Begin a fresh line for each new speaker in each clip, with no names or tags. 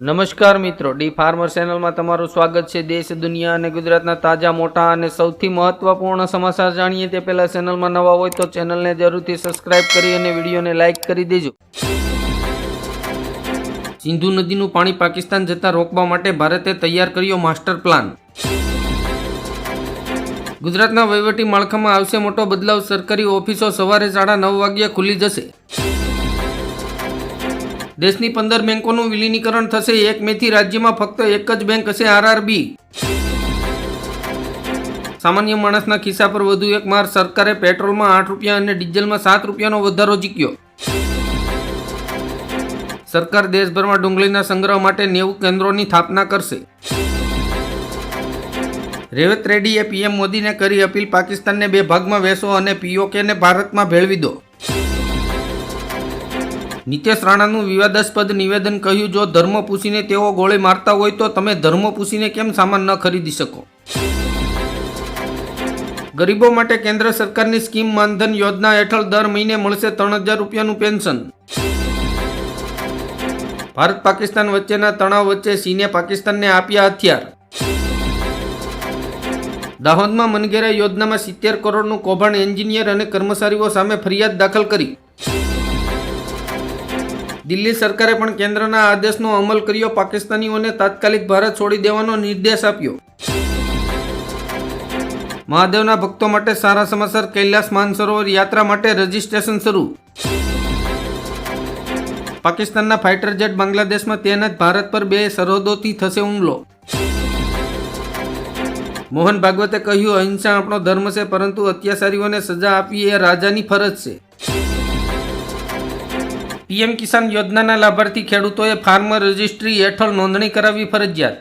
નમસ્કાર મિત્રો, D farmer ચેનલમાં તમારું સ્વાગત છે। દેશ, દુનિયા અને ગુજરાતના તાજા, મોટા અને સૌથી મહત્વપૂર્ણ સમાચાર જાણીએ તે પહેલા ચેનલમાં નવા હોય તો ચેનલને જરૂરથી સબસ્ક્રાઇબ કરી અને વિડીયોને લાઇક કરી દેજો। સિંધુ નદીનું પાણી પાકિસ્તાન જતા રોકવા માટે ભારતે તૈયાર કર્યો માસ્ટર પ્લાન। ગુજરાતના વહીવટી માળખામાં આવશે મોટો બદલાવ। સરકારી ઓફિસો સવારે 9:30 વાગ્યે ખુલી જશે। દેશની 15 બેંકોનું વિલીનીકરણ થશે। 1 મેથી રાજ્યમાં ફક્ત એક જ બેંક હશે, આરઆરબી। સામાન્ય માણસના ખિસ્સા પર વધુ એક માર। સરકારે પેટ્રોલમાં 8 રૂપિયા અને ડીઝલમાં 7 રૂપિયાનો વધારો ઝીક્યો। સરકાર દેશભરમાં ડુંગળીના સંગ્રહ માટે 90 કેન્દ્રોની સ્થાપના કરશે। રેવત રેડ્ડીએ પીએમ મોદીને કરી અપીલ, પાકિસ્તાનને 2 ભાગમાં વહેંચો અને પીઓકેને ભારતમાં ભેળવી દો। નીતેશ રાણાનું વિવાદાસ્પદ નિવેદન, કહ્યું જો ધર્મ પૂછીને તેઓ ગોળી મારતા હોય તો તમે ધર્મ પૂછીને કેમ સામાન ન ખરીદી શકો। ગરીબો માટે કેન્દ્ર સરકારની સ્કીમ માનધન યોજના હેઠળ દર મહિને મળશે 3000 રૂપિયાનું પેન્શન। ભારત પાકિસ્તાન વચ્ચેના તણાવ વચ્ચે ચીને પાકિસ્તાનને આપ્યા હથિયાર। દાહોદમાં મનરેગા યોજનામાં 70 કરોડનું કૌભાંડ, એન્જિનિયર અને કર્મચારીઓ સામે ફરિયાદ દાખલ કરી। દિલ્હી સરકારે પણ કેન્દ્રના આદેશનો અમલ કર્યો, પાકિસ્તાનીઓને તાત્કાલિક ભારત છોડી દેવાનો નિર્દેશ આપ્યો। મહાદેવના ભક્તો માટે સારા સમાચાર, કૈલાસ માનસરોવર યાત્રા માટે રજીસ્ટ્રેશન શરૂ। પાકિસ્તાનના ફાઇટર જેટ બાંગ્લાદેશમાં તૈનાત, ભારત પર 2 સરહદોથી થશે હુમલો। મોહન ભાગવતે કહ્યું, અહિંસા આપણો ધર્મ છે, પરંતુ અત્યાચારીઓને સજા આપવી એ રાજાની ફરજ છે। પીએમ કિસાન યોજનાના લાભાર્થી ખેડૂતોએ ફાર્મર રજિસ્ટ્રી હેઠળ નોંધણી કરાવવી ફરજિયાત।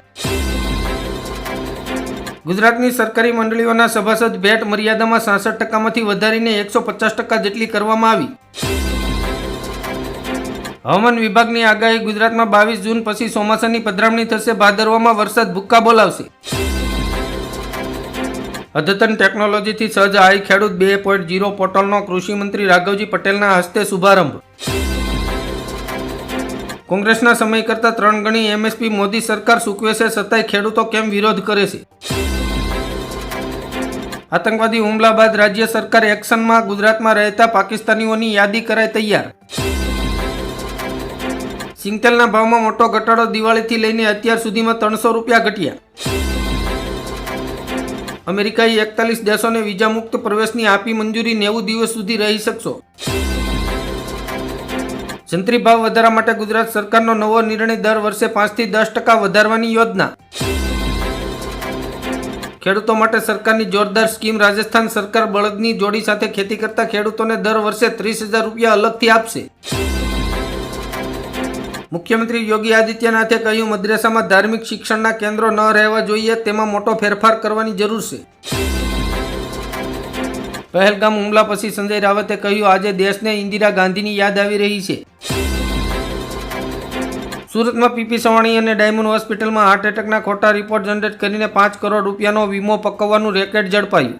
ગુજરાતની સરકારી મંડળીઓના સભાસદ ભેટ મર્યાદામાં 66%માંથી વધારીને 150% જેટલી કરવામાં આવી। હવામાન વિભાગની આગાહી, ગુજરાતમાં 22 જૂન પછી ચોમાસાની પધરામણી થશે, ભાદરવામાં વરસાદ ભૂક્કા બોલાવશે। અદ્યતન ટેકનોલોજીથી સજ્જ આઈ ખેડૂત 2.0 પોર્ટલનો કૃષિ મંત્રી રાઘવજી પટેલના હસ્તે શુભારંભ। કોંગ્રેસના સમય કરતાં 3 ગણી એમએસપી મોદી સરકાર ચૂકવે છે, છતાંય ખેડૂતો કેમ વિરોધ કરે છે? આતંકવાદી હુમલા બાદ રાજ્ય સરકાર એક્શનમાં, ગુજરાતમાં રહેતા પાકિસ્તાનીઓની યાદી કરાય તૈયાર। સિંગતેલના ભાવમાં મોટો ઘટાડો, દિવાળીથી લઈને અત્યાર સુધીમાં 300 રૂપિયા ઘટ્યા। અમેરિકાએ 41 દેશોને વિઝા મુક્ત પ્રવેશની આપી મંજૂરી, 90 દિવસ સુધી રહી શકશો। જંત્રી ભાવ વધારા માટે ગુજરાત સરકારનો નવો નિર્ણય, દર વર્ષે 5 થી 10% વધારવાની યોજના। ખેડૂતો માટે સરકારની જોરદાર સ્કીમ, રાજસ્થાન સરકાર બળદની જોડી સાથે ખેતી કરતા ખેડૂતોને દર વર્ષે 30,000 રૂપિયા અલગથી આપશે। મુખ્યમંત્રી યોગી આદિત્યનાથે કહ્યું, મદ્રેસામાં ધાર્મિક શિક્ષણના કેન્દ્રો ન રહેવા જોઈએ, તેમાં મોટો ફેરફાર કરવાની જરૂર છે। પહેલગામ હુમલા પછી સંજય રાવતે કહ્યું, આજે દેશને ઇન્દિરા ગાંધીની યાદ આવી રહી છે। સુરતમાં પીપી સવાણી અને ડાયમંડ હોસ્પિટલમાં હાર્ટ એટેકના ખોટા રિપોર્ટ જનરેટ કરીને 5 કરોડ રૂપિયાનો વીમો પકવવાનું રેકેટ ઝડપાયું।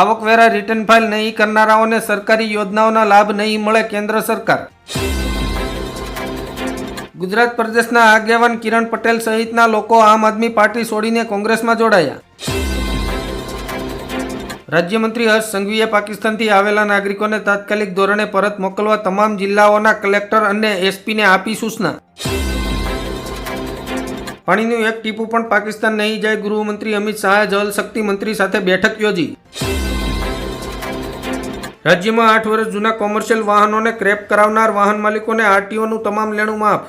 આવકવેરા રિટર્ન ફાઇલ નહીં કરનારાઓને સરકારી યોજનાઓના લાભ નહીં મળે, કેન્દ્ર સરકાર। ગુજરાત પ્રદેશના આગેવાન કિરણ પટેલ સહિતના લોકો આમ આદમી પાર્ટી છોડીને કોંગ્રેસમાં જોડાયા। રાજ્યમંત્રી હર્ષ સંઘવીએ પાકિસ્તાનથી આવેલા નાગરિકોને તાત્કાલિક ધોરણે પરત મોકલવા તમામ જિલ્લાઓના કલેક્ટર અને એસપીને આપી સૂચના। પાણીનું એક ટીપું પણ પાકિસ્તાન નહીં જાય, ગૃહમંત્રી અમિત શાહે જળ શક્તિ મંત્રી સાથે બેઠક યોજી। રાજ્યમાં 8 વર્ષ જૂના કોમર્શિયલ વાહનોને ક્રેપ કરાવનાર વાહન માલિકોને આરટીઓનું તમામ લેણું માફ।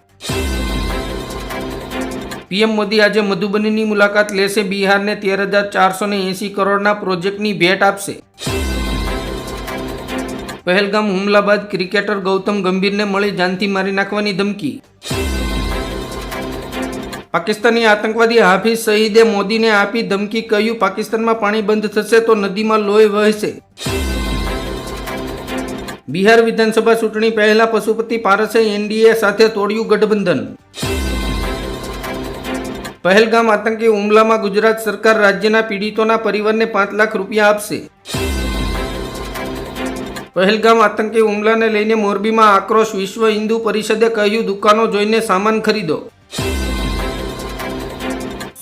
પીએમ મોદી આજે મધુબનીની મુલાકાત લેશે, બિહારને 13,480 કરોડના પ્રોજેક્ટની ભેટ આપશે। પહેલગામ હુમલા બાદ ક્રિકેટર ગૌતમ ગંભીરને મળી જાનથી મારી નાખવાની ધમકી। પાકિસ્તાની આતંકવાદી હાફિઝ સઈદે મોદીને આપી ધમકી, કહ્યું પાકિસ્તાનમાં પાણી બંધ થશે તો નદીમાં લોહી વહેશે। બિહાર વિધાનસભા ચૂંટણી પહેલા પશુપતિ પારસે એનડીએ સાથે તોડ્યું ગઠબંધન। પહેલગામ આતંકી હુમલામાં ગુજરાત સરકાર રાજ્યના પીડિતોના પરિવારને 5 લાખ રૂપિયા આપશે। પહેલગામ આતંકી હુમલાને લઈને મોરબીમાં આક્રોશ. વિશ્વ હિન્દુ પરિષદે કહ્યું દુકાનો જોઈને સામાન ખરીદો.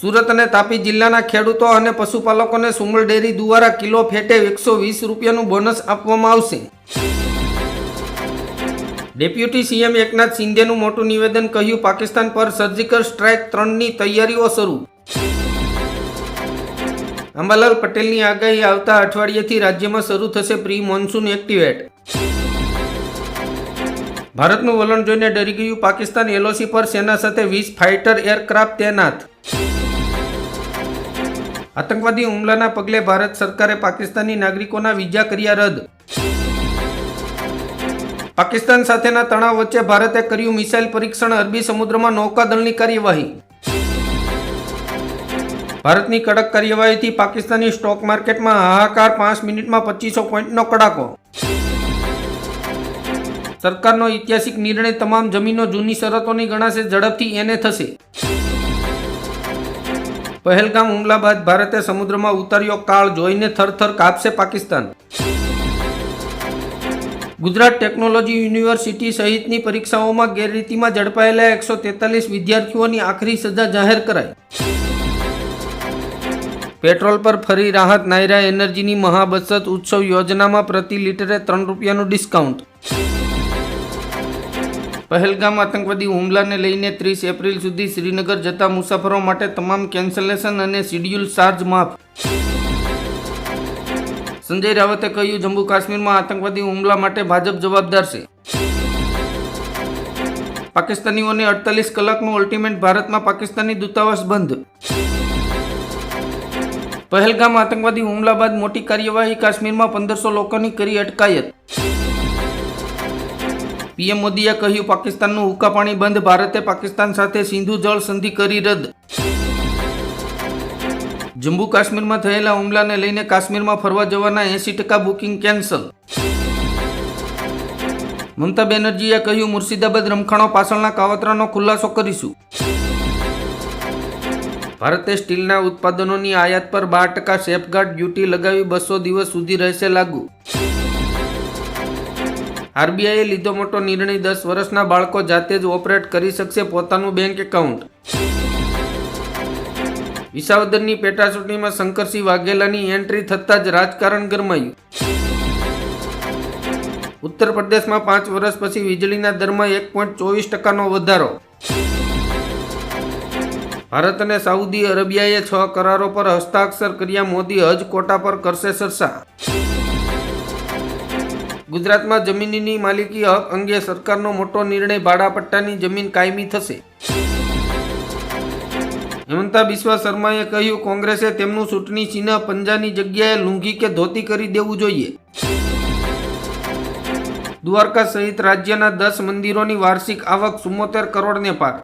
સુરત અને તાપી જિલ્લાના ખેડૂતો અને પશુપાલકોને સુમલ ડેરી દ્વારા કિલો ફેટે 120 રૂપિયાનું બોનસ આપવામાં આવશે. ડેપ્યુટી સીએમ એકનાથ શિંદેનું મોટું નિવેદન. કહ્યું પાકિસ્તાન પર સર્જિકલ સ્ટ્રાઇક 3ની તૈયારીઓ શરૂ. અંબાલાલ પટેલની આગાહી. આવતા અઠવાડિયેથી રાજ્યમાં શરૂ થશે પ્રી મોન્સૂન એક્ટિવેટ. ભારતનું વલણ જોઈને ડરી ગયું પાકિસ્તાન. એલઓસી પર સેના સાથે 20 ફાઇટર એરક્રાફ્ટ તૈનાત. આતંકવાદી હુમલાના પગલે ભારત સરકારે પાકિસ્તાની નાગરિકોના વિઝા કર્યા રદ. પાકિસ્તાન સાથેના તણાવ વચ્ચે ભારતે કર્યું મિસાઇલ પરીક્ષણ. અરબી સમુદ્રમાં નૌકાદળની કાર્યવાહી. ભારતની કડક કાર્યવાહીથી પાકિસ્તાની સ્ટોક માર્કેટમાં હાહાકાર. 5 મિનિટમાં 2500 પોઈન્ટનો કડાકો. સરકારનો ઐતિહાસિક નિર્ણય. તમામ જમીનો જૂની શરતોની ગણાશે. ઝડપથી એને થશે. પહેલગામ હુમલા બાદ ભારતે સમુદ્રમાં ઉતાર્યો કાળ. જોઈને થરથર કાપશે પાકિસ્તાન. ગુજરાત ટેકનોલોજી યુનિવર્સિટી સહિતની પરીક્ષાઓમાં ગેરરીતિમાં ઝડપાયેલા 143 વિદ્યાર્થીઓની આખરી સજા જાહેર કરાઈ. પેટ્રોલ પર ફરી રાહત. નાયરા એનર્જીની મહાબચત ઉત્સવ યોજનામાં પ્રતિ લિટરે 3 રૂપિયાનું ડિસ્કાઉન્ટ. પહેલગામ આતંકવાદી હુમલાને લઈને 30 એપ્રિલ સુધી શ્રીનગર જતા મુસાફરો માટે તમામ કેન્સલેશન અને શિડ્યુલ ચાર્જ માફ. સંજય રાવતે કહ્યું જમ્મુ કાશ્મીરમાં આતંકવાદી હુમલા માટે ભાજપ જવાબદાર છે. પાકિસ્તાનીઓને 48 કલાકનું અલ્ટિમેટ. ભારતમાં પાકિસ્તાની દૂતાવાસ બંધ. પહેલગામ આતંકવાદી હુમલા બાદ મોટી કાર્યવાહી. કાશ્મીરમાં 1500 લોકોની કરી અટકાયત. પીએમ મોદીએ કહ્યું પાકિસ્તાનનું હુક્કા પાણી બંધ. ભારતે પાકિસ્તાન સાથે સિંધુ જળ સંધિ કરી રદ. જમ્મુ કાશ્મીરમાં થયેલા હુમલાને લઈને કાશ્મીરમાં ફરવા જવાના 80% બુકિંગ કેન્સલ. મમતા બેનર્જીએ કહ્યું મુર્શિદાબાદ રમખાણો પાછળના કાવતરાનો ખુલાસો કરીશું. ભારતે સ્ટીલના ઉત્પાદનોની આયાત પર 12% સેફગાર્ડ ડ્યુટી લગાવી. 200 દિવસ સુધી રહેશે લાગુ. આરબીઆઈએ લીધો મોટો નિર્ણય. 10 વર્ષના બાળકો જાતે જ ઓપરેટ કરી શકશે પોતાનું બેંક એકાઉન્ટ. વિસાવદરની પેટા ચૂંટણીમાં શંકરસિંહ વાઘેલાની એન્ટ્રી થતાં જ રાજકારણ ગરમાયું. ઉત્તર પ્રદેશમાં 5 વર્ષ પછી વીજળીના દરમાં 1.24% વધારો. ભારત અને સાઉદી અરેબિયાએ 6 કરારો પર હસ્તાક્ષર કર્યા. મોદી હજ કોટા પર કરશે ચર્ચા. ગુજરાતમાં જમીનની માલિકી હક અંગે સરકારનો મોટો નિર્ણય. ભાડાપટ્ટાની જમીન કાયમી થશે. હેમંતા બિસ્વા શર્માએ કહ્યું કોંગ્રેસે તેમનું ચૂંટણી ચિહ્ન પંજાની જગ્યાએ લુંગી કે ધોતી કરી દેવું જોઈએ. દ્વારકા સહિત રાજ્યના 10 મંદિરોની વાર્ષિક આવક 74 કરોડને પાર.